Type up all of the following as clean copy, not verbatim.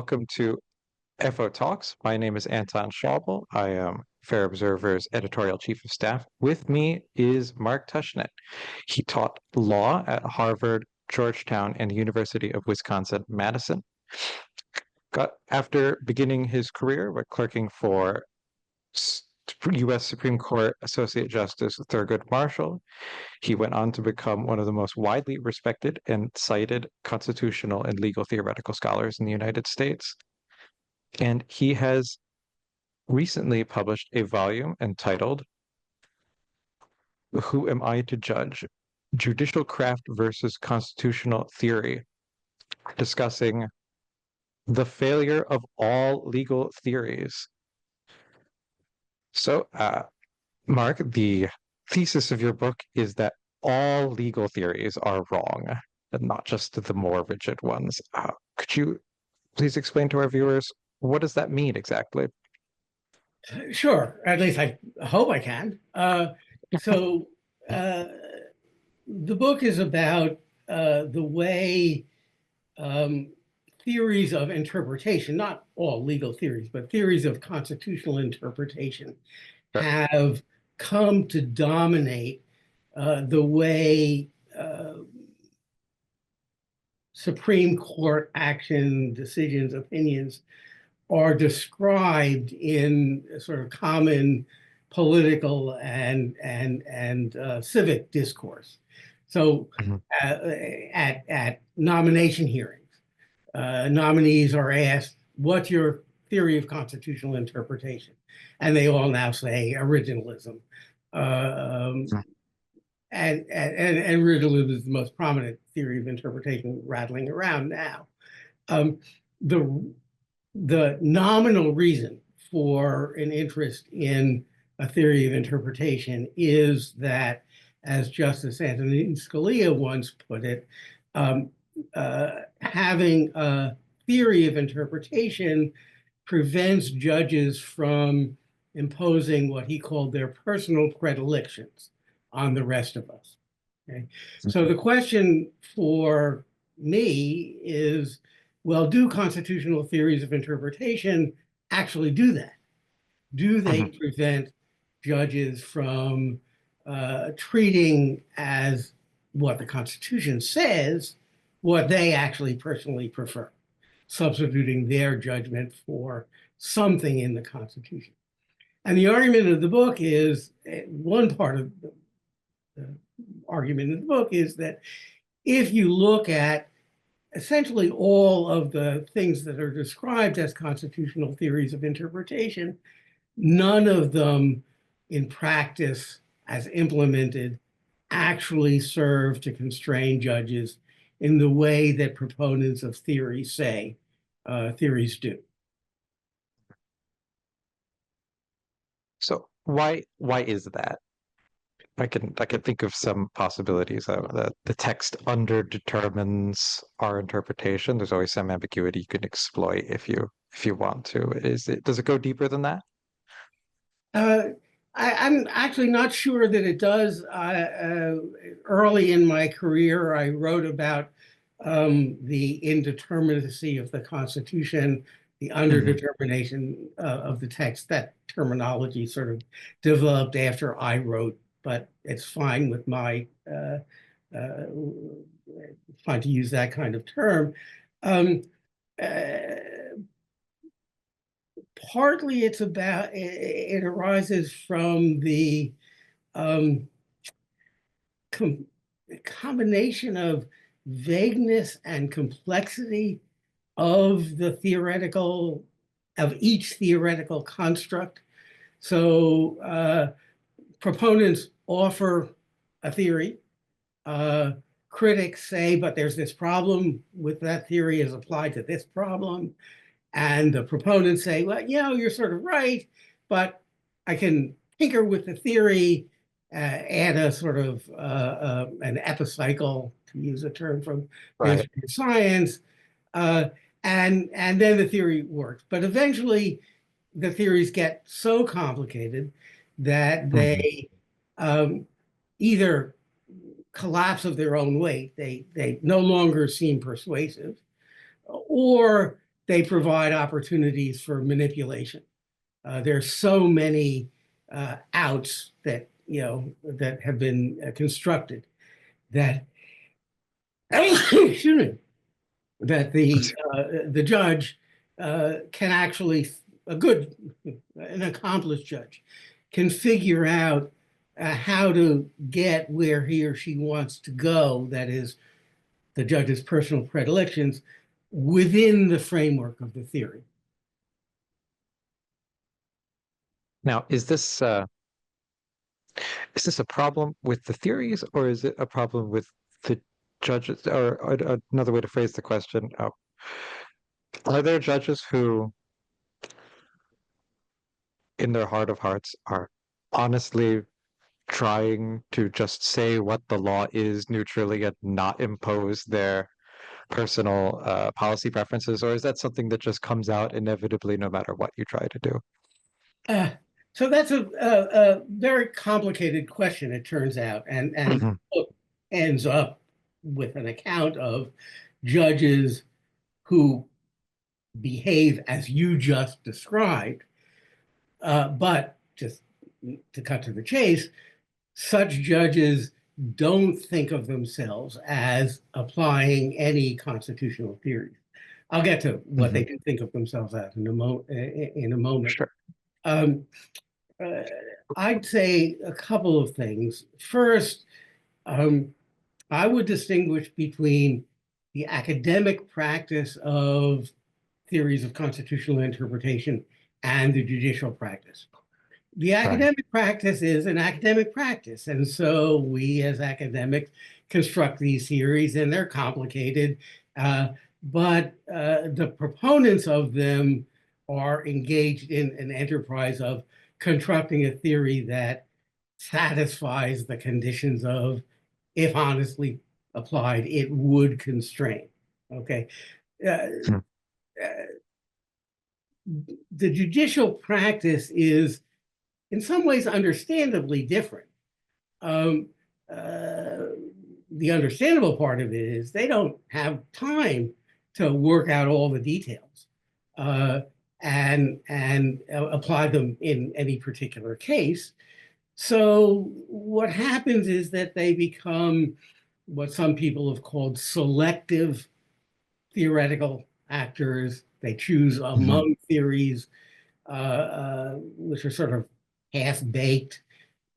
welcome to FO Talks. My name is Anton Schauble. I am Fair Observer's editorial chief of staff. With me is Mark Tushnet. He taught law at Harvard, Georgetown, and the University of Wisconsin-Madison. After beginning his career by clerking for U.S. Supreme Court Associate Justice Thurgood Marshall, he went on to become one of the most widely respected and cited constitutional and legal theoretical scholars in the United States. And he has recently published a volume entitled Who Am I to Judge? Judicial Craft versus Constitutional Theory, discussing the failure of all legal theories. So, Mark, the thesis of your book is that all legal theories are wrong, and not just the more rigid ones. Could you please explain to our viewers, what does that mean exactly? Sure, at least I hope I can. So the book is about the way theories of interpretation, not all legal theories, but theories of constitutional interpretation, have come to dominate the way Supreme Court action, decisions, opinions are described in sort of common political and civic discourse. So at nomination hearings, nominees are asked, what's your theory of constitutional interpretation? And they all now say originalism. And originalism is the most prominent theory of interpretation rattling around now. The nominal reason for an interest in a theory of interpretation is that, as Justice Anton Scalia once put it, having a theory of interpretation prevents judges from imposing what he called their personal predilections on the rest of us. Okay? So the question for me is, well, do constitutional theories of interpretation actually do that? Do they prevent judges from treating as what the Constitution says, what they actually personally prefer, substituting their judgment for something in the Constitution? And the argument of the book is, one part of the argument of the book is that if you look at essentially all of the things that are described as constitutional theories of interpretation, none of them in practice, as implemented, actually serve to constrain judges in the way that proponents of theory say theories do. So why is that? I can think of some possibilities that the text underdetermines our interpretation. There's always some ambiguity you can exploit if you want to. Does it go deeper than that? I'm actually not sure that it does. Early in my career, I wrote about the indeterminacy of the Constitution, the underdetermination of the text. That terminology sort of developed after I wrote, but it's fine with my, fine to use that kind of term. Partly it's about, it arises from the combination of vagueness and complexity of the theoretical, of each theoretical construct. So proponents offer a theory. Critics say, but there's this problem with that theory as applied to this problem. And the proponents say, well, you know, you're sort of right, but I can tinker with the theory, add a sort of an epicycle, to use a term from science, and then the theory works. But eventually, the theories get so complicated that they either collapse of their own weight, they no longer seem persuasive, or they provide opportunities for manipulation. There's so many outs that that have been constructed that excuse me, that the judge can actually, an accomplished judge can figure out how to get where he or she wants to go, that is the judge's personal predilections, within the framework of the theory. Now, is this a problem with the theories, or is it a problem with the judges? Or another way to phrase the question, are there judges who, in their heart of hearts, are honestly trying to just say what the law is neutrally and not impose their personal policy preferences, or is that something that just comes out inevitably no matter what you try to do? Uh, so that's a very complicated question, it turns out, and Mhm. ends up with an account of judges who behave as you just described. But just to cut to the chase, such judges don't think of themselves as applying any constitutional theories. I'll get to what they Mhm. do think of themselves as in a moment. Sure. Um, uh, I'd say a couple of things. First, I would distinguish between the academic practice of theories of constitutional interpretation and the judicial practice. The Right. academic practice is an academic practice. And so we as academics construct these theories, and they're complicated. But the proponents of them are engaged in an enterprise of constructing a theory that satisfies the conditions of, if honestly applied, it would constrain. Okay. Uh, Hmm. the judicial practice is in some ways understandably different. Um, uh, the understandable part of it is they don't have time to work out all the details uh, and apply them in any particular case. So what happens is that they become what some people have called selective theoretical actors. They choose Mhm. among theories which are sort of half-baked.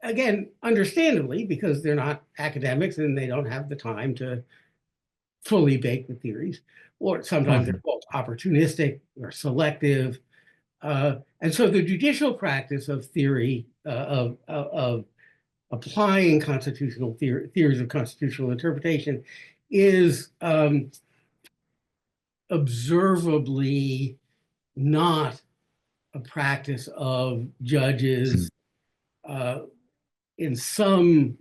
Again, understandably, because they're not academics and they don't have the time to fully bake the theories, or sometimes they're Mhm. called opportunistic or selective. And so the judicial practice of theory, of applying constitutional theories of constitutional interpretation is observably not a practice of judges uh, in some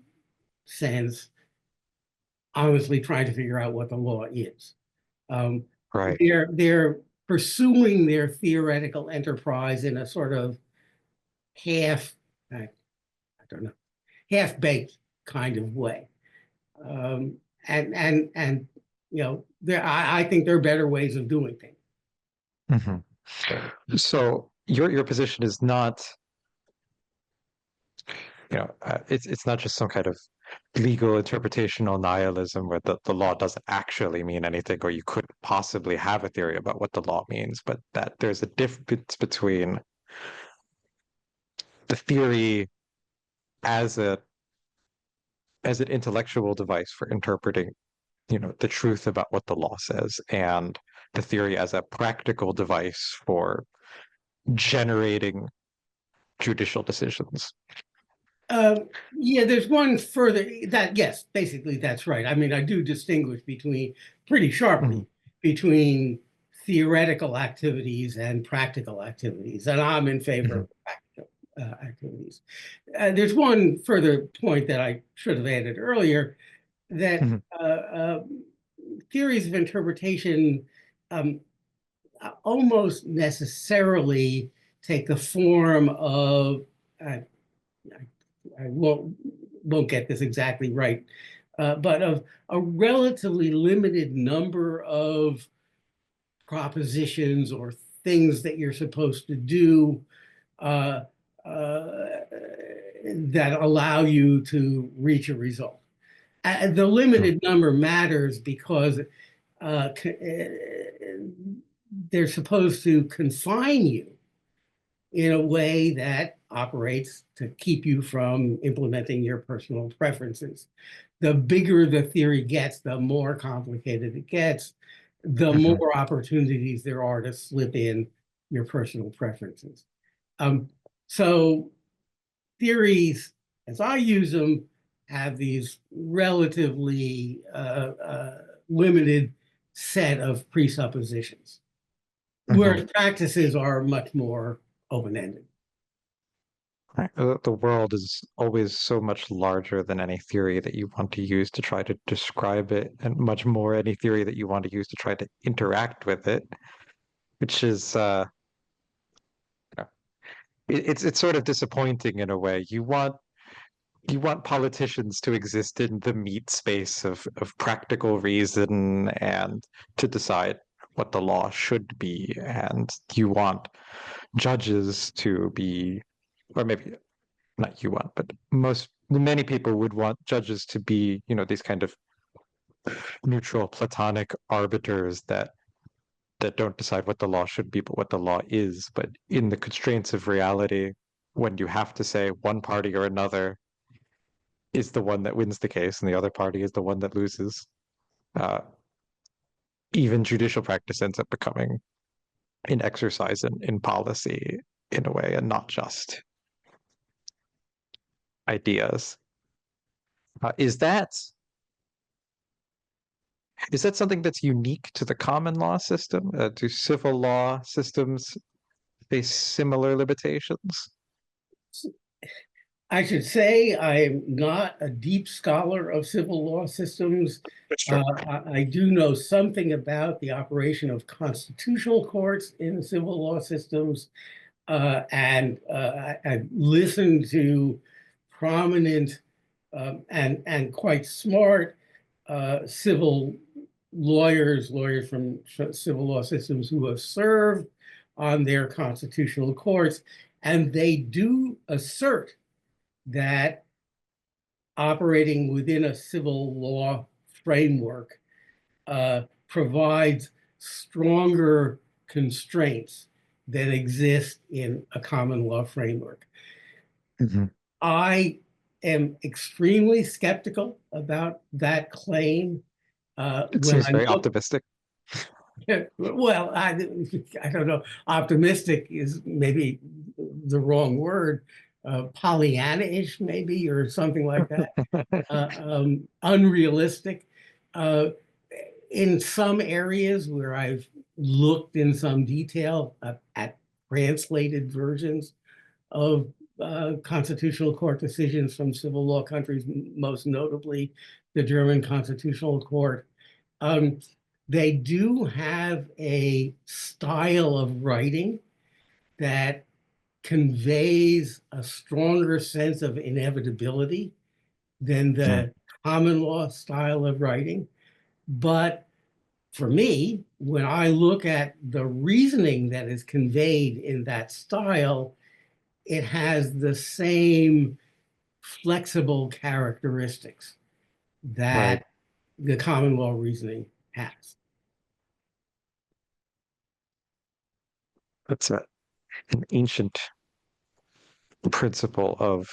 sense honestly trying to figure out what the law is. Um, Right. they're pursuing their theoretical enterprise in a sort of half, I don't know, half-baked kind of way. Um, and I think there are better ways of doing things. Mhm. So your position is not, it's not just some kind of legal interpretational nihilism where the law doesn't actually mean anything, or you couldn't possibly have a theory about what the law means, but that there's a difference between the theory as a as an intellectual device for interpreting, the truth about what the law says, and the theory as a practical device for generating judicial decisions. Yeah, there's one further that, yes, basically that's right. I mean, I do distinguish between pretty Mhm. sharply between theoretical activities and practical activities, and I'm in favor Mhm. of practical activities. There's one further point that I should have added earlier, that Mhm. theories of interpretation um, almost necessarily take the form of I won't get this exactly right, but of a relatively limited number of propositions or things that you're supposed to do uh, uh, that allow you to reach a result. The limited number matters because they're supposed to confine you in a way that operates to keep you from implementing your personal preferences. The bigger the theory gets, the more complicated it gets, the Mhm. more opportunities there are to slip in your personal preferences. So theories, as I use them, have these relatively limited set of presuppositions, Mhm. whereas practices are much more open-ended. Right. The world is always so much larger than any theory that you want to use to try to describe it, and much more any theory that you want to use to try to interact with it, which is you know, it's sort of disappointing in a way. You want politicians to exist in the meat space of practical reason and to decide what the law should be, and you want judges to be, or maybe not you want, but many people would want judges to be, these kind of neutral, platonic arbiters that don't decide what the law should be, but what the law is. But in the constraints of reality, when you have to say one party or another is the one that wins the case and the other party is the one that loses, uh, even judicial practice ends up becoming an exercise in policy in a way, and not just ideas. Is that something that's unique to the common law system? Do civil law systems face similar limitations? I should say I'm not a deep scholar of civil law systems. Sure. I do know something about the operation of constitutional courts in civil law systems, and I listened to prominent and quite smart civil lawyers from civil law systems who have served on their constitutional courts, and they do assert that operating within a civil law framework provides stronger constraints that exist in a common law framework. Mhm. I am extremely skeptical about that claim. It When seems I very look, optimistic. well, I don't know. Optimistic is maybe the wrong word. Pollyanna-ish, maybe, or something like that. Unrealistic. Uh, in some areas where I've looked in some detail at translated versions of constitutional court decisions from civil law countries, most notably the German Constitutional Court, um, they do have a style of writing that conveys a stronger sense of inevitability than Mhm. the common law style of writing. But for me, when I look at the reasoning that is conveyed in that style, it has the same flexible characteristics Right. that the common law reasoning has. That's an ancient principle of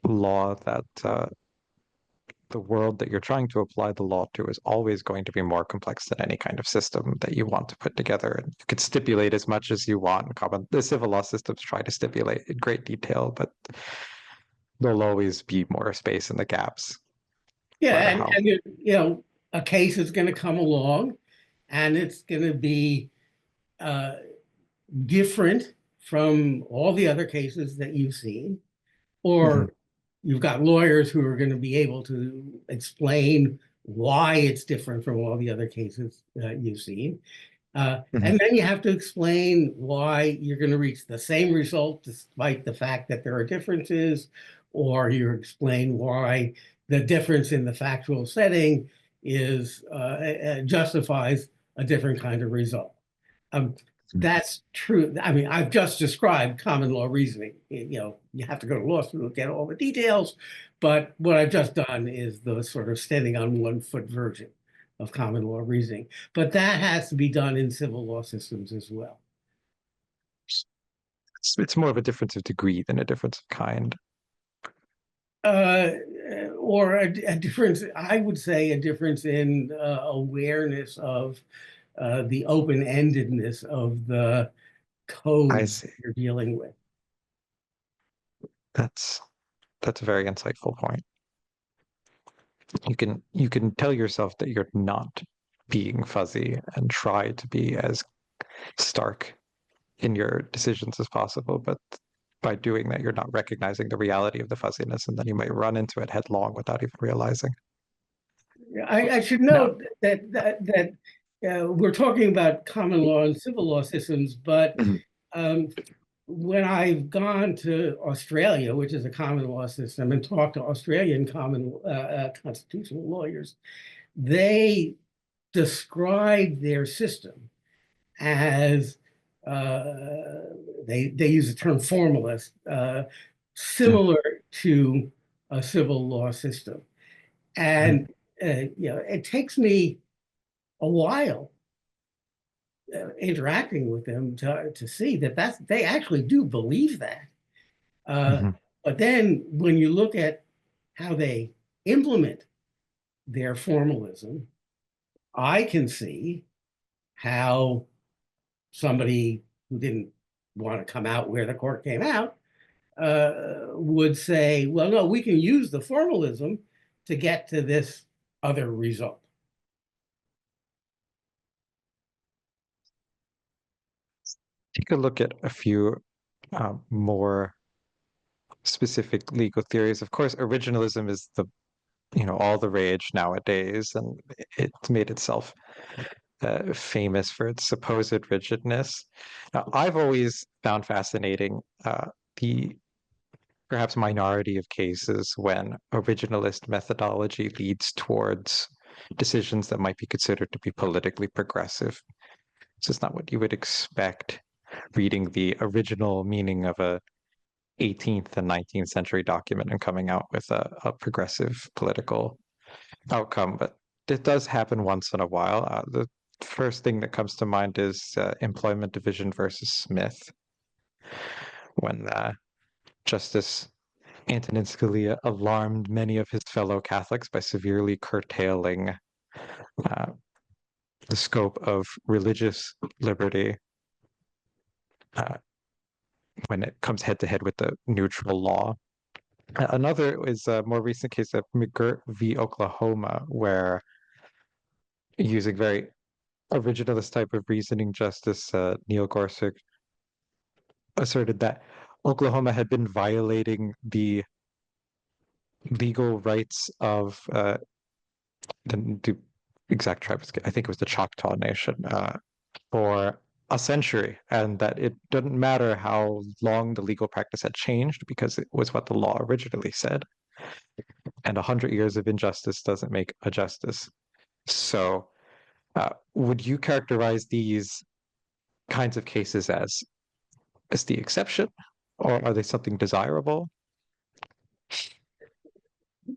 law that the world that you're trying to apply the law to is always going to be more complex than any kind of system that you want to put together. And you could stipulate as much as you want. The civil law systems try to stipulate in great detail, but there'll always be more space in the gaps, no Yeah, matter and, how. and a case is going to come along and it's going to be uh, different from all the other cases that you've seen, Mhm. or you've got lawyers who are going to be able to explain why it's different from all the other cases that you've seen. Mhm. And then you have to explain why you're going to reach the same result despite the fact that there are differences, or you explain why the difference in the factual setting is justifies a different kind of result. That's true. I mean, I've just described common law reasoning. You have to go to law school to get all the details, but what I've just done is the sort of standing on one foot version of common law reasoning. But that has to be done in civil law systems as well. It's more of a difference of degree than a difference of kind. Uh, or a difference, I would say a difference in awareness of the open-endedness of the I code see. you're dealing with. That's that's a very insightful point. You can tell yourself that you're not being fuzzy and try to be as stark in your decisions as possible, but by doing that, you're not recognizing the reality of the fuzziness, and then you might run into it headlong without even realizing. I should Now, note that we're talking about common law and civil law systems, but um, when I've gone to Australia, which is a common law system, and talked to Australian constitutional lawyers, they describe their system as they use the term formalist, similar to a civil law system. And it takes me a while interacting with them to see that they actually do believe that. Mhm. But then when you look at how they implement their formalism, I can see how somebody who didn't want to come out where the court came out would say, well, no, we can use the formalism to get to this other result. Take a look at a few more specific legal theories. Of course, originalism is all the rage nowadays, and it's made itself famous for its supposed rigidness. Now, I've always found fascinating the perhaps minority of cases when originalist methodology leads towards decisions that might be considered to be politically progressive. This is not what you would expect reading the original meaning of a 18th and 19th century document and coming out with a progressive political outcome, but it does happen once in a while. The first thing that comes to mind is employment division versus Smith, when Justice Antonin Scalia alarmed many of his fellow Catholics by severely curtailing uh, the scope of religious liberty uh, when it comes head to head with the neutral law. Another is a more recent case of McGirt v. Oklahoma, where using very originalist type of reasoning, Justice Neil Gorsuch asserted that Oklahoma had been violating the legal rights of the exact tribe, I think it was the Choctaw Nation, for a century, and that it didn't matter how long the legal practice had changed because it was what the law originally said. And 100 years of injustice doesn't make a justice. So, would you characterize these kinds of cases as the exception, or are they something desirable?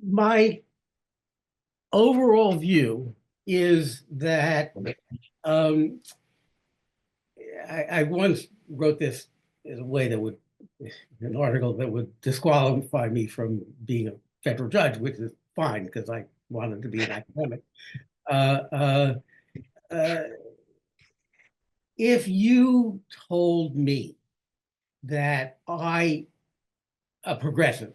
My overall view is that um, I once wrote this in a way that would, an article that would disqualify me from being a federal judge, which is fine because I wanted to be an academic. Uh, uh, uh, if you told me that a progressive,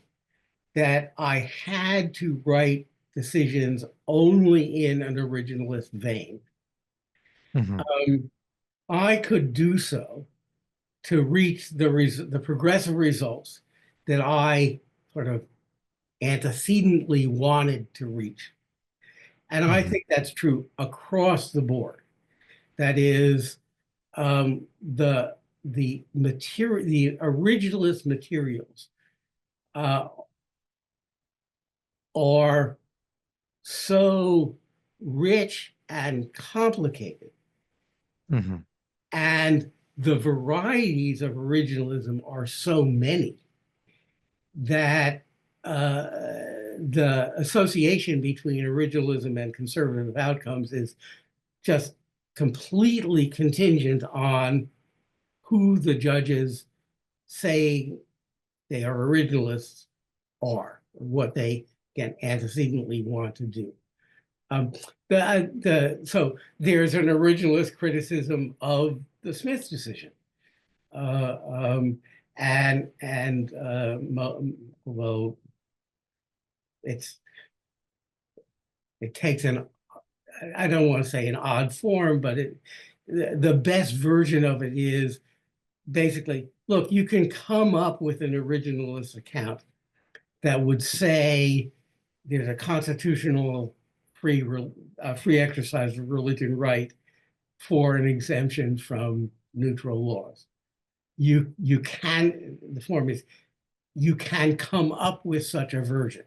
that I had to write decisions only in an originalist vein, Mhm. I could do so to reach the progressive results that I sort of antecedently wanted to reach. And I Mhm. think that's true across the board. That is, the material, the originalist materials uh, are so rich and complicated Mhm. And the varieties of originalism are so many that the association between originalism and conservative outcomes is just completely contingent on who the judges say they are originalists are, what they can antecedently want to do. So there's an originalist criticism of the Smith decision. Uh, um, well, it takes an, I don't want to say an odd form, but the best version of it is basically, look, you can come up with an originalist account that would say there's a constitutional free exercise of religion right for an exemption from neutral laws. You can, the form is, you can come up with such a version.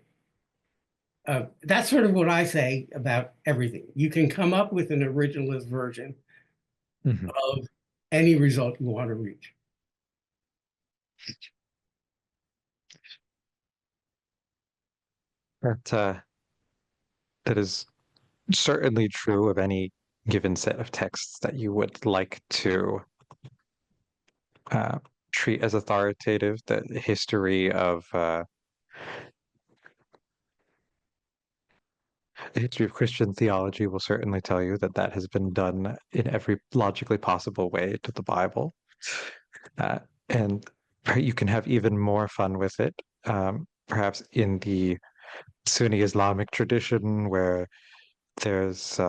That's sort of what I say about everything. You can come up with an originalist version Mhm. of any result you want to reach. That that is certainly true of any given set of texts that you would like to uh, treat as authoritative. The history of Christian theology will certainly tell you that that has been done in every logically possible way to the Bible. Uh, and you can have even more fun with it, perhaps in the Sunni Islamic tradition, where there's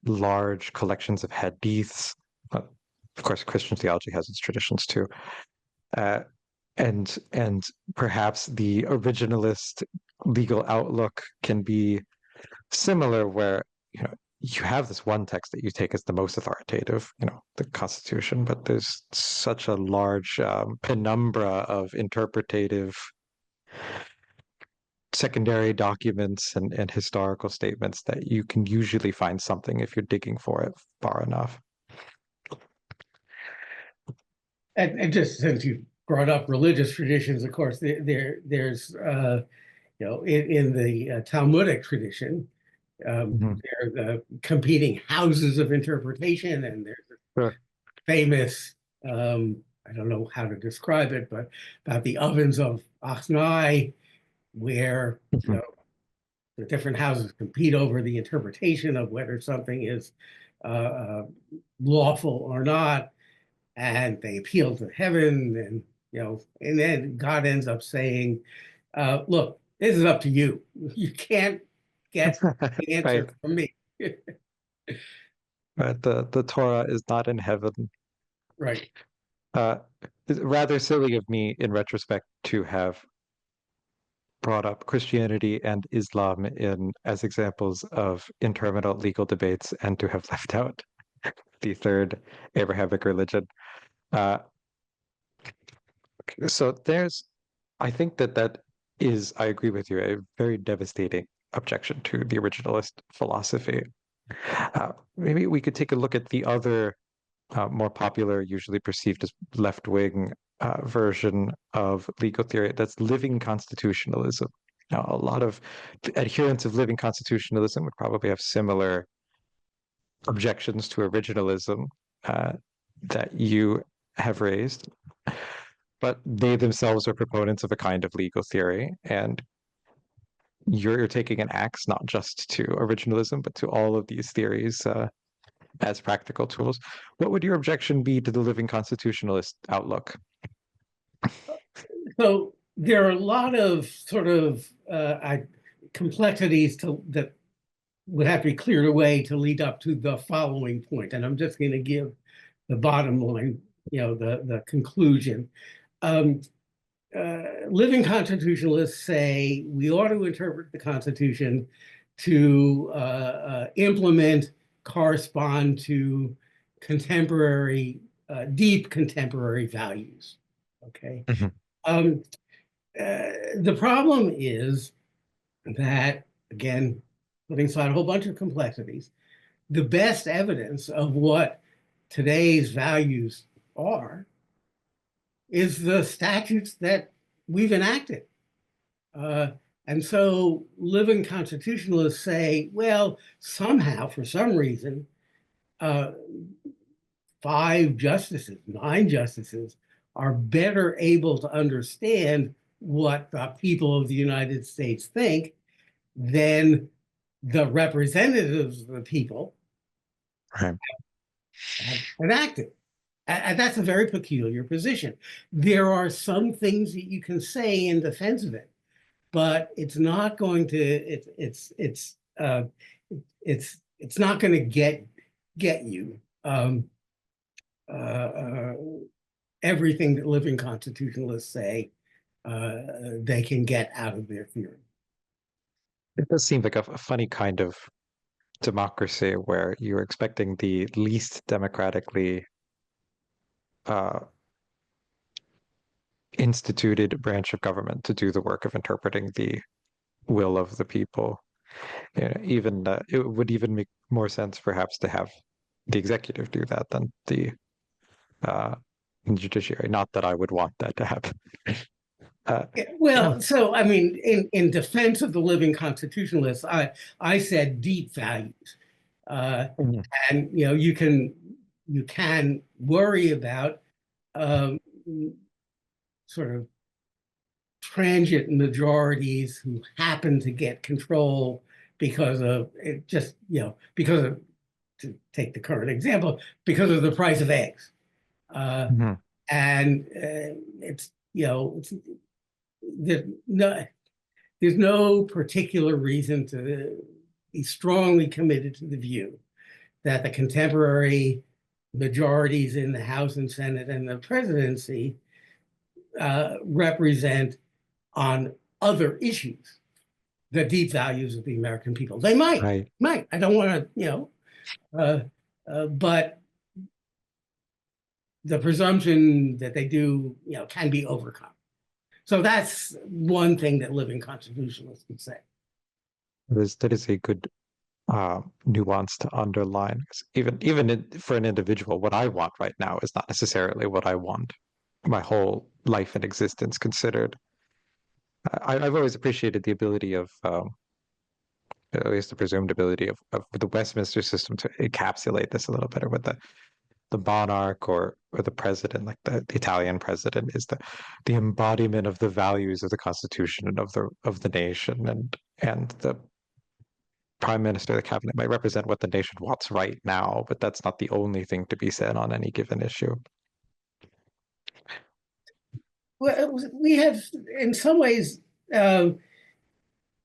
large collections of hadiths. Of course, Christian theology has its traditions too. Uh, and perhaps the originalist legal outlook can be similar, where you have this one text that you take as the most authoritative, the Constitution, but there's such a large penumbra of interpretative secondary documents and historical statements that you can usually find something if you're digging for it far enough. And just since you brought up religious traditions, of course, there's in the Talmudic tradition, Mhm. there are the competing houses of interpretation, and there's a Sure. famous, I don't know how to describe it, but about the ovens of Achnai, where Mhm. the different houses compete over the interpretation of whether something is uh, lawful or not, and they appeal to heaven, and then God ends up saying, "Look, this is up to you. You can't get the Right. answer from me." But the Torah is not in heaven. Right. Uh, it's rather silly of me in retrospect to have brought up Christianity and Islam in as examples of interminable legal debates and to have left out the third Abrahamic religion. Uh, so I think that is, I agree with you, a very devastating objection to the originalist philosophy. Maybe we could take a look at the other more popular, usually perceived as left-wing version of legal theory. That's living constitutionalism. Now, a lot of adherents of living constitutionalism would probably have similar objections to originalism uh, that you have raised, but they themselves are proponents of a kind of legal theory, and you're taking an axe not just to originalism, but to all of these theories as practical tools. What would your objection be to the living constitutionalist outlook? So there are a lot of sort of complexities that would have to be cleared away to lead up to the following point, and I'm just going to give the bottom line, the conclusion. Um, Living constitutionalists say we ought to interpret the Constitution to implement, correspond to contemporary, deep contemporary values. Okay. Mhm. Um, the problem is that, again, putting aside a whole bunch of complexities, the best evidence of what today's values are is the statutes that we've enacted. And so living constitutionalists say, well, somehow, for some reason, 5 justices, 9 justices are better able to understand what the people of the United States think than the representatives of the people Right. have enacted. And that's a very peculiar position. There are some things that you can say in defense of it, but it's not going to it's not going to get you everything that living constitutionalists say they can get out of their theory. It does seem like a funny kind of democracy where you're expecting the least democratically uh, instituted branch of government to do the work of interpreting the will of the people. You know, even it would even make more sense, perhaps, to have the executive do that than the uh, judiciary. Not that I would want that to happen. Well, so I mean, in defense of the living constitutionalists, I said deep values, Mhm. and you can worry about um, sort of transient majorities who happen to get control because of it, just because of, to take the current example, because of the price of eggs, Mhm. and there's no particular reason to be strongly committed to the view that the contemporary majorities in the House and Senate and the presidency represent on other issues the deep values of the American people. They might. Right. I don't want to, but the presumption that they do, can be overcome. So that's one thing that living constitutionalists would say. That is a good nuance to underline. 'Cause for an individual, what I want right now is not necessarily what I want my whole life and existence considered. I've always appreciated the ability of, at least the presumed ability of the Westminster system to encapsulate this a little better with the monarch or the president, like the Italian president, is the embodiment of the values of the Constitution and of the nation, and the prime minister, the cabinet might represent what the nation wants right now, but that's not the only thing to be said on any given issue. Well, we have, in some ways,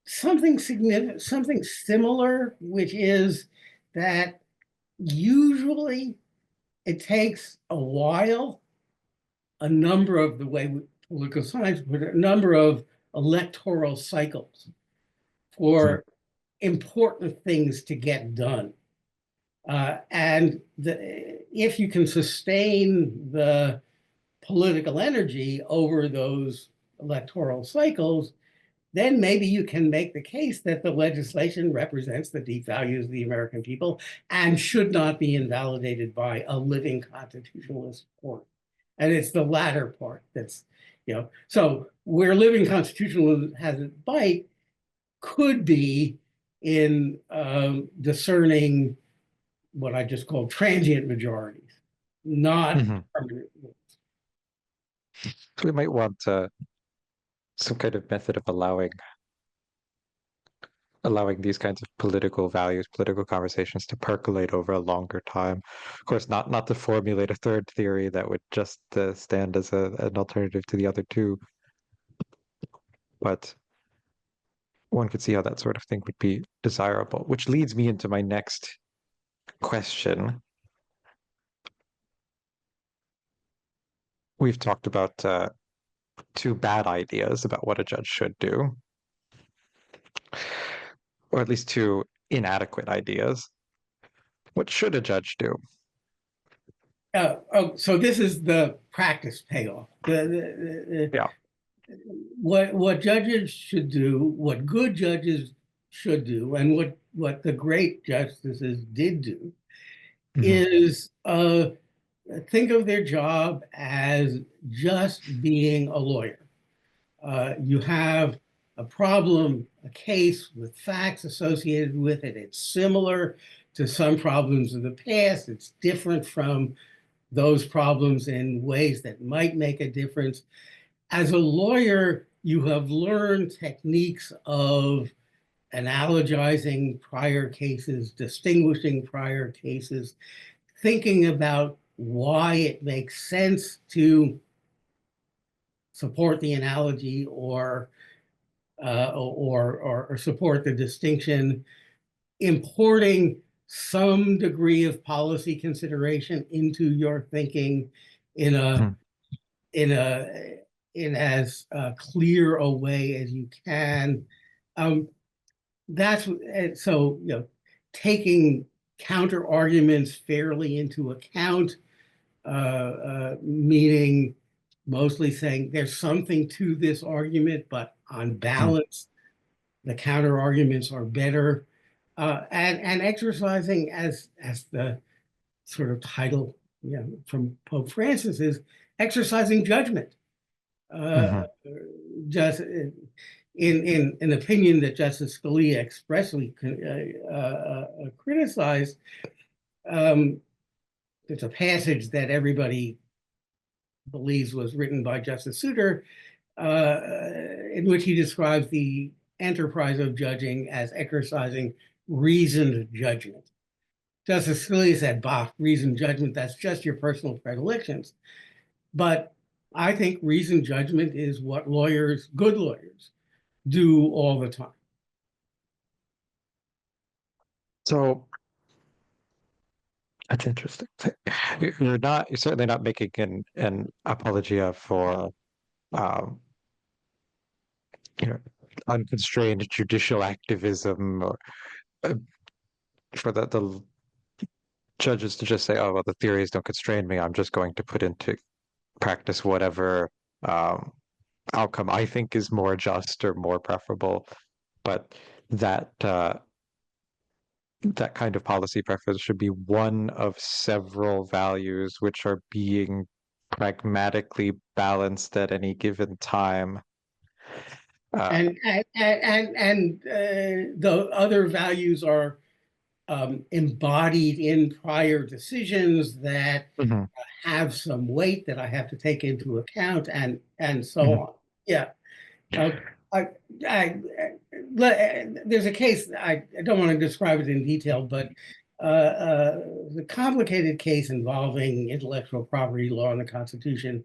something significant, something similar, which is that usually it takes a while, a number of the way political science put it, a number of electoral cycles for important things to get done. And if you can sustain the political energy over those electoral cycles, then maybe you can make the case that the legislation represents the deep values of the American people and should not be invalidated by a living constitutionalist court. And it's the latter part that's, so where living constitutionalism has its bite could be in discerning what I just call transient majorities, not Mhm. permanent. So we might want some kind of method of allowing these kinds of political values, political conversations to percolate over a longer time. Of course, not to formulate a third theory that would just stand as an alternative to the other two, but one could see how that sort of thing would be desirable, which leads me into my next question. We've talked about two bad ideas about what a judge should do, or at least two inadequate ideas. What should a judge do? So this is the practice payoff. Yeah. What judges should do, what good judges should do, and what the great justices did do, Mhm. is think of their job as just being a lawyer. You have a problem, a case with facts associated with it. It's similar to some problems of the past. It's different from those problems in ways that might make a difference. As a lawyer, you have learned techniques of analogizing prior cases, distinguishing prior cases, thinking about why it makes sense to support the analogy or support the distinction, importing some degree of policy consideration into your thinking in a Mhm. in a in as clear a way as you can. Um, that's so taking counter arguments fairly into account, meaning mostly saying there's something to this argument, but on Mhm. balance, the counter arguments are better, and exercising as the sort of title, from Pope Francis is exercising judgment. Uh, Mhm. just in an opinion that Justice Scalia expressly criticized, um, there's a passage that everybody believes was written by Justice Souter, in which he describes the enterprise of judging as exercising reasoned judgment. Justice Scalia said, bah, reasoned judgment, that's just your personal predilections. But I think reasoned judgment is what lawyers, good lawyers, do all the time. So that's interesting. You're certainly not making an apologia for um, you know, unconstrained judicial activism, or uh, for the judges to just say, "Oh, well, the theories don't constrain me. I'm just going to put into practice whatever um, outcome I think is more just or more preferable." But that that kind of policy preference should be one of several values which are being pragmatically balanced at any given time. Uh, And the other values are embodied in prior decisions that mhm, have some weight that I have to take into account, and so mhm, on. Yeah. Uh, I, there's a case, I don't want to describe it in detail, but the complicated case involving intellectual property law and the Constitution,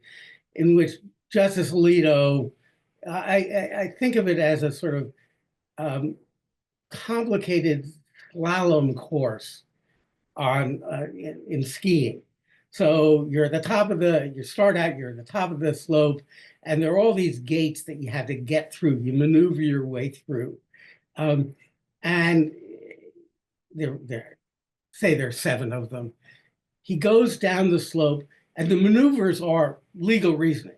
in which Justice Alito, I think of it as a sort of um, complicated slalom course on in skiing. So you're at the top of you start out, you're at the top of the slope, and there are all these gates that you have to get through. You maneuver your way through. Um, and say there's seven of them. He goes down the slope, and the maneuvers are legal reasoning.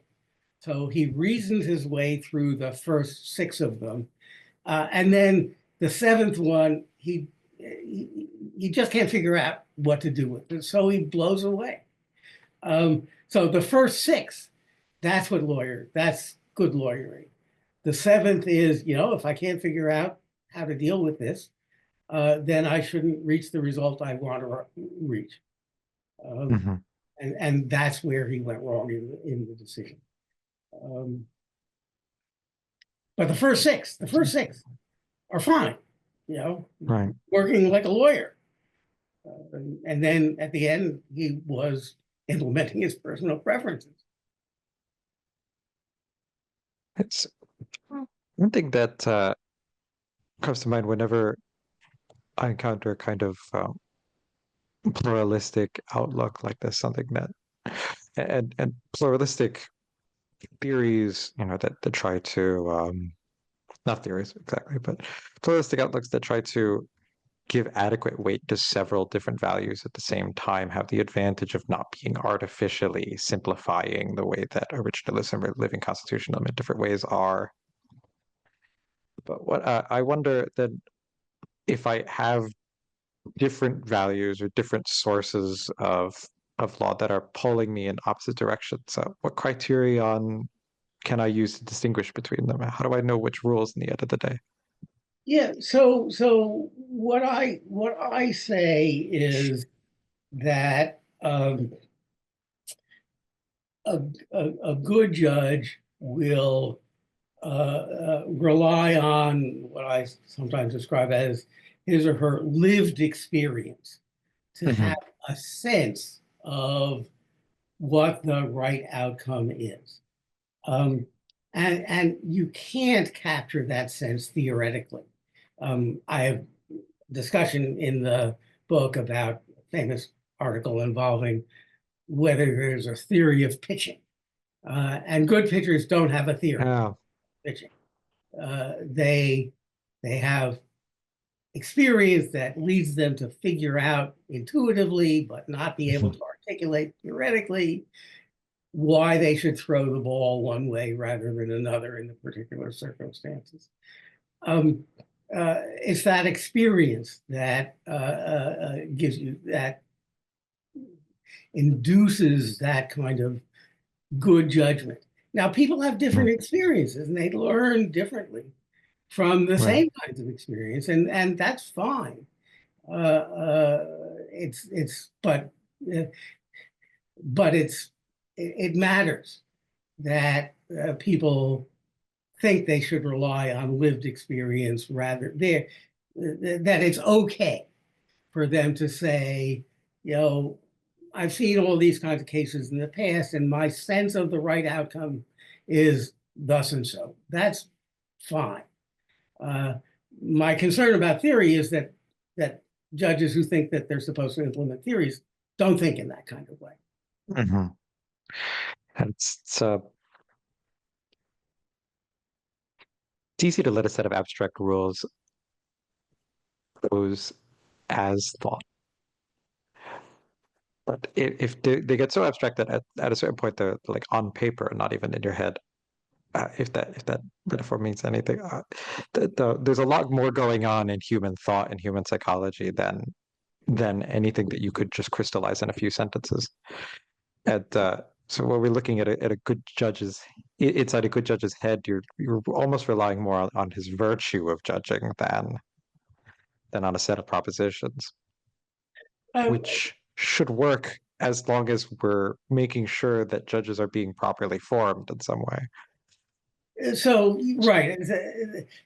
So he reasons his way through the first six of them. And then the seventh one, he just can't figure out what to do with it. So he blows away. So the first six, that's good lawyering. The seventh is, if I can't figure out how to deal with this, then I shouldn't reach the result I want to reach. Um, mhm. and that's where he went wrong in the decision. Um, but the first six are fine, you know, Right. working like a lawyer. And then at the end, he was implementing his personal preferences. It's one thing that comes to mind whenever I encounter a kind of pluralistic outlook like this, something that and pluralistic theories, that try to not theories exactly, but pluralistic outlooks that try to give adequate weight to several different values at the same time have the advantage of not being artificially simplifying the way that originalism or living constitutionalism in different ways are. But what I wonder that if I have different values or different sources of law that are pulling me in opposite directions. So what criterion can I use to distinguish between them? How do I know which rules in the end of the day? Yeah, so what I say is that a good judge will rely on what I sometimes describe as his or her lived experience to have Hmm. a sense of what the right outcome is. Um, and you can't capture that sense theoretically. I have discussion in the book about a famous article involving whether there's a theory of pitching. And good pitchers don't have a theory Yeah. of pitching. They have experience that leads them to figure out intuitively, but not be able to articulate theoretically why they should throw the ball one way rather than another in the particular circumstances. Um, it's that experience that gives you that induces that kind of good judgment. Now, people have different Mhm. experiences and they learn differently from the Right. same kinds of experience, and that's fine. It's uh, but it matters that people think they should rely on lived experience rather there that it's okay for them to say, you know, I've seen all these kinds of cases in the past, and my sense of the right outcome is thus and so. That's fine. Uh, my concern about theory is that judges who think that they're supposed to implement theories don't think in that kind of way. Hmm. And it's easy to let a set of abstract rules goes as thought. But if they get so abstract that at a certain point they're like on paper, not even in your head, if that metaphor means anything, there's a lot more going on in human thought and human psychology than anything that you could just crystallize in a few sentences. And so when we're looking at a good judge's inside a good judge's head, you're almost relying more on his virtue of judging than on a set of propositions, Um, which should work as long as we're making sure that judges are being properly formed in some way. So, right,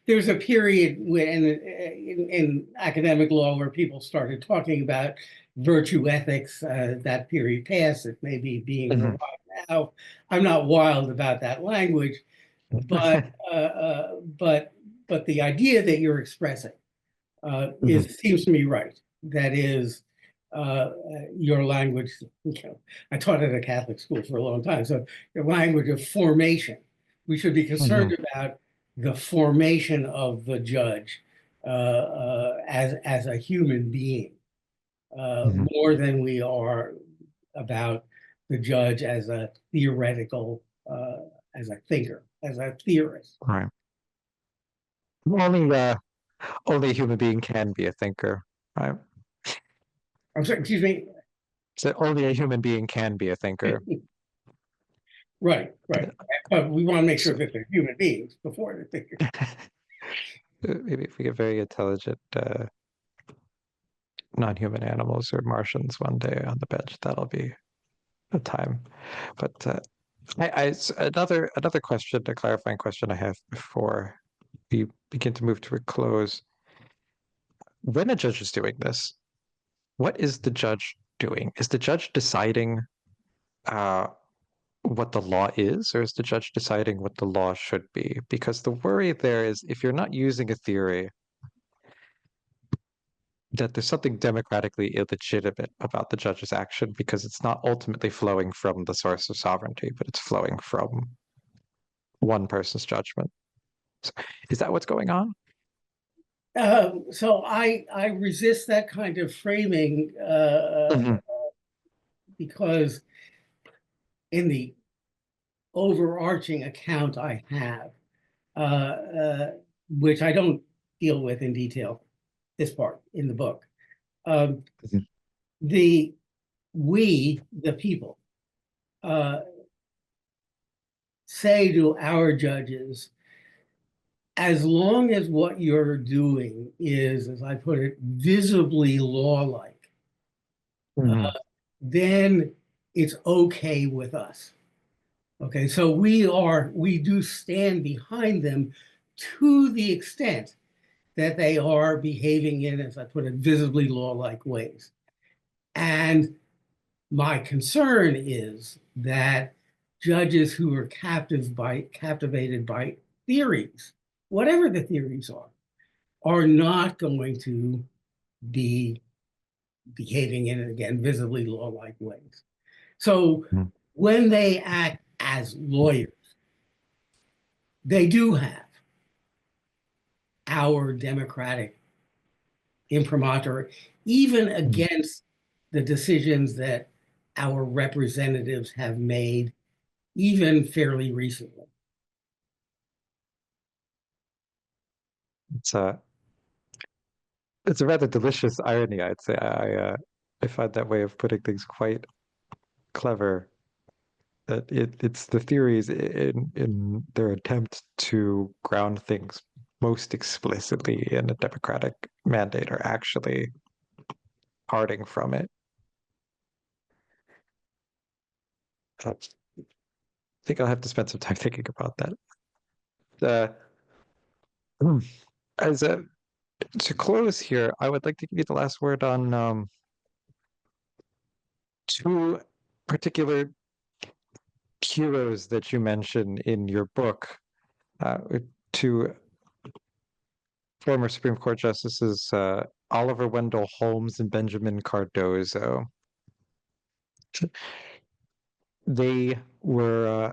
there's a period when in academic law where people started talking about virtue ethics. That period passed. It may be being Mhm. revived now. I'm not wild about that language, but uh, uh, but but the idea that you're expressing Mhm. is seems to me right. That is your language. You know, I taught at a Catholic school for a long time, so your language of formation. We should be concerned Mhm. about the formation of the judge as a human being Mhm. more than we are about the judge as a theoretical, as a thinker, as a theorist. Right. Only only a human being can be a thinker, right? I'm sorry, excuse me. So only a human being can be a thinker. Right, right. But we want to make sure So that they're human beings before they're thinkers. maybe if we get very intelligent non-human animals or Martians one day on the bench, that'll be a time. But another question, a clarifying question I have before we begin to move to a close. When a judge is doing this, what is the judge doing? Is the judge deciding uh, what the law is, or is the judge deciding what the law should be? Because the worry there is if you're not using a theory, that there's something democratically illegitimate about the judge's action because it's not ultimately flowing from the source of sovereignty, but it's flowing from one person's judgment. So is that what's going on? So I resist that kind of framing Hmm. because in the overarching account I have, uh, uh, which I don't deal with in detail, this part in the book. Um, Mhm. the we, the people, uh, say to our judges, as long as what you're doing is, as I put it, visibly law-like, Mhm. then it's okay with us. Okay, so we do stand behind them to the extent that they are behaving in, as I put it, visibly law-like ways. And my concern is that judges who are captivated by theories, whatever the theories are not going to be behaving in, again, visibly law-like ways. So Mhm. when they act as lawyers, they do have our democratic imprimatur, even Mhm. against the decisions that our representatives have made, even fairly recently. It's a it's a rather delicious irony, I'd say. I find that way of putting things quite clever. That it's the theories in their attempt to ground things most explicitly in a democratic mandate are actually parting from it. I think I'll have to spend some time thinking about that. Uh, hmm. as a To close here, I would like to give you the last word on two particular heroes that you mention in your book. Two former Supreme Court justices, Oliver Wendell Holmes and Benjamin Cardozo. They were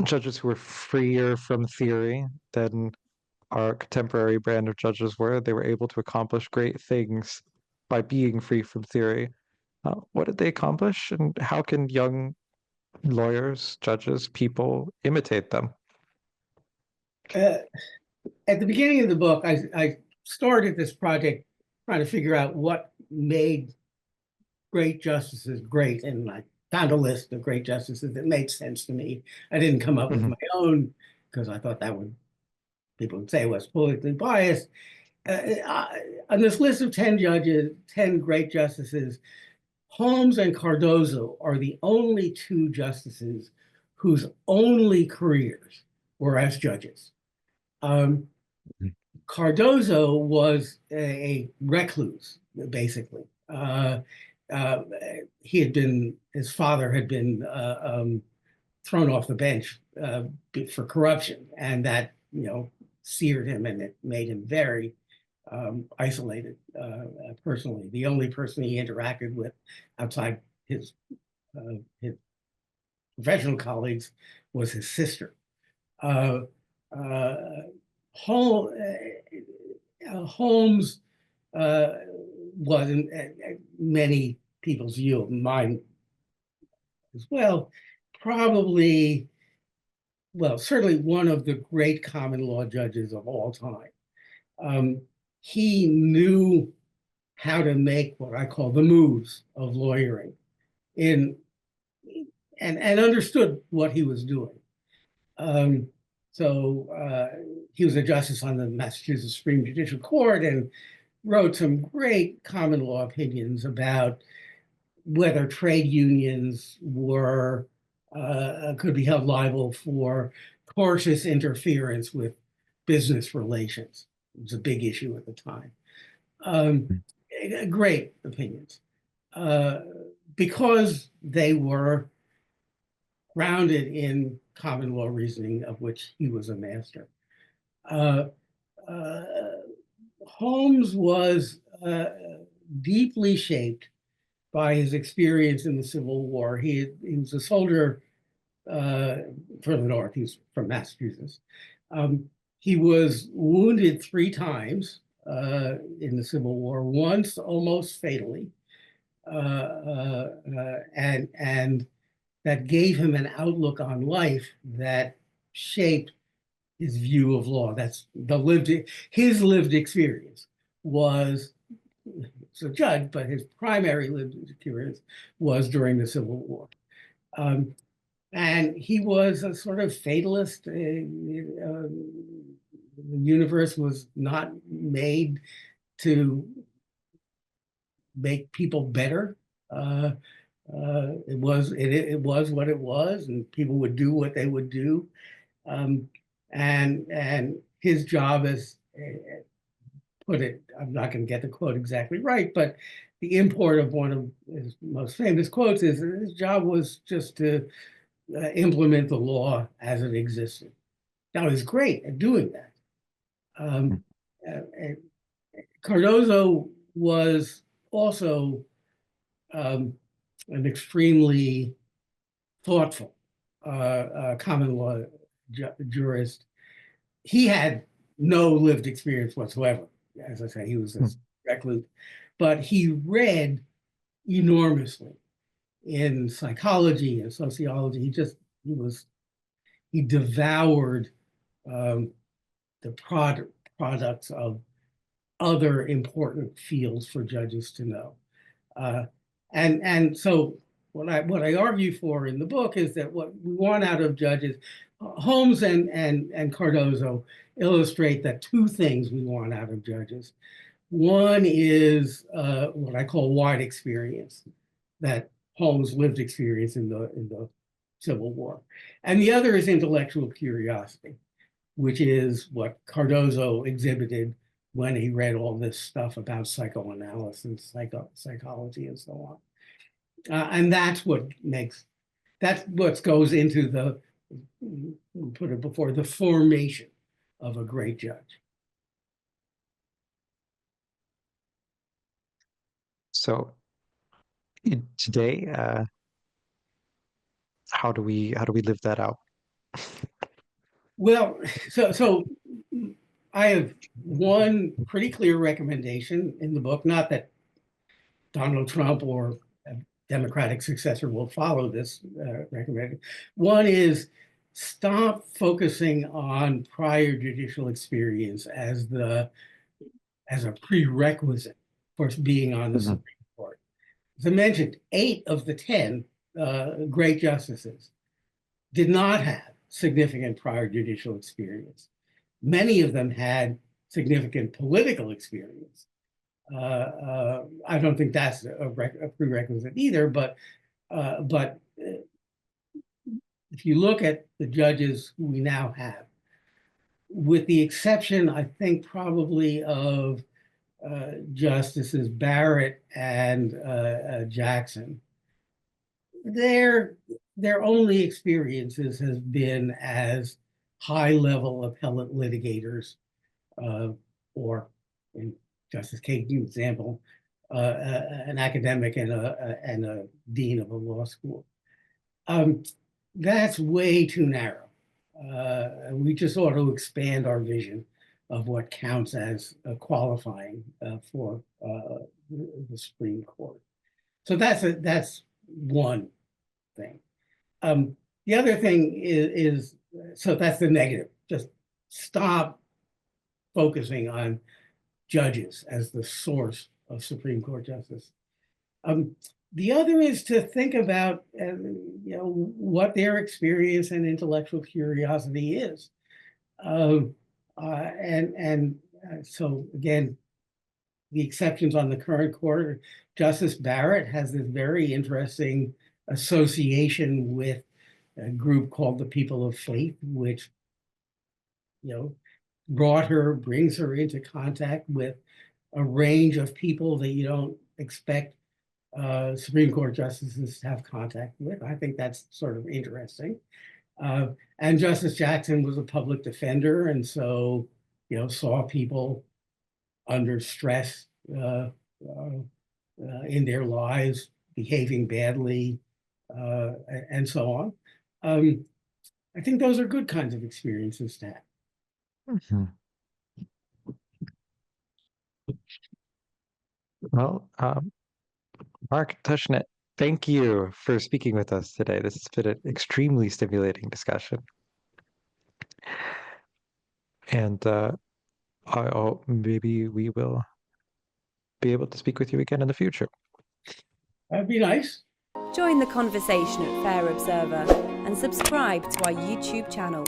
judges who were freer from theory than our contemporary brand of judges were. They were able to accomplish great things by being free from theory. What did they accomplish, and how can young lawyers, judges, people imitate them? Uh, at the beginning of the book, I started this project trying to figure out what made great justices great, and I found a list of great justices that made sense to me. I didn't come up with Mhm. my own because I thought that would people would say it was politically biased. On this list of 10 judges, 10 great justices, Holmes and Cardozo are the only two justices whose only careers were as judges. Um, Cardozo was a recluse, basically. Uh, his father had been thrown off the bench for corruption, and that, seared him, and it made him very isolated personally. The only person he interacted with outside his professional colleagues was his sister. Uh, uh, Holmes was, in many people's view, mine as well, probably, well, certainly one of the great common law judges of all time. Um, he knew how to make what I call the moves of lawyering in and understood what he was doing. Um, so he was a justice on the Massachusetts Supreme Judicial Court and wrote some great common law opinions about whether trade unions were could be held liable for tortious interference with business relations. It was a big issue at the time. Um, Great opinions uh, because they were grounded in common law reasoning, of which he was a master. Uh, uh, Holmes was deeply shaped by his experience in the Civil War. He was a soldier uh, from the North. He's from Massachusetts. He was wounded 3 times in the Civil War, once almost fatally, and that gave him an outlook on life that shaped his view of law. That's his lived experience was a judge, but his primary lived experience was during the Civil War. And he was a sort of fatalist. The universe was not made to make people better. It was what it was, and people would do what they would do. And his job is, put it, I'm not going to get the quote exactly right, but the import of one of his most famous quotes is that his job was just to implement the law as it existed. Now, he's great at doing that. Cardozo was also an extremely thoughtful common law jurist. He had no lived experience whatsoever. As I say, he was a recluse, but he read enormously in psychology and sociology. He devoured the products of other important fields for judges to know. And so what I argue for in the book is that what we want out of judges, Holmes and Cardozo illustrate that two things we want out of judges. One is what I call wide experience, that Holmes lived experience in the Civil War, and the other is intellectual curiosity, which is what Cardozo exhibited when he read all this stuff about psychoanalysis, psychology, and so on. And that's what goes into the, put it before, the formation of a great judge. So today, how do we live that out? Well, so I have one pretty clear recommendation in the book, not that Donald Trump or a Democratic successor will follow this recommendation. One is stop focusing on prior judicial experience as a prerequisite for being on the Supreme Court. As I mentioned, 8 of the 10 great justices did not have significant prior judicial experience. Many of them had significant political experience. I don't think that's a prerequisite either, but if you look at the judges we now have, with the exception, I think, probably of Justices Barrett and Jackson, their only experiences has been as high-level appellate litigators, or in Justice Kagan's example, an academic and a dean of a law school. That's way too narrow. We just ought to expand our vision of what counts as qualifying for the Supreme Court. So that's one thing. The other thing is, so that's the negative. Just stop focusing on judges as the source of Supreme Court justice. The other is to think about what their experience and intellectual curiosity is. So again, the exceptions on the current court, Justice Barrett has this very interesting association with a group called the People of Faith, which brings her into contact with a range of people that you don't expect Supreme Court justices to have contact with. I think that's sort of interesting. And Justice Jackson was a public defender, and so saw people under stress in their lives, behaving badly, and so on. I think those are good kinds of experiences to have. Well, Mark Tushnet, thank you for speaking with us today. This has been an extremely stimulating discussion. And maybe we will be able to speak with you again in the future. That'd be nice. Join the conversation at Fair Observer and subscribe to our YouTube channel.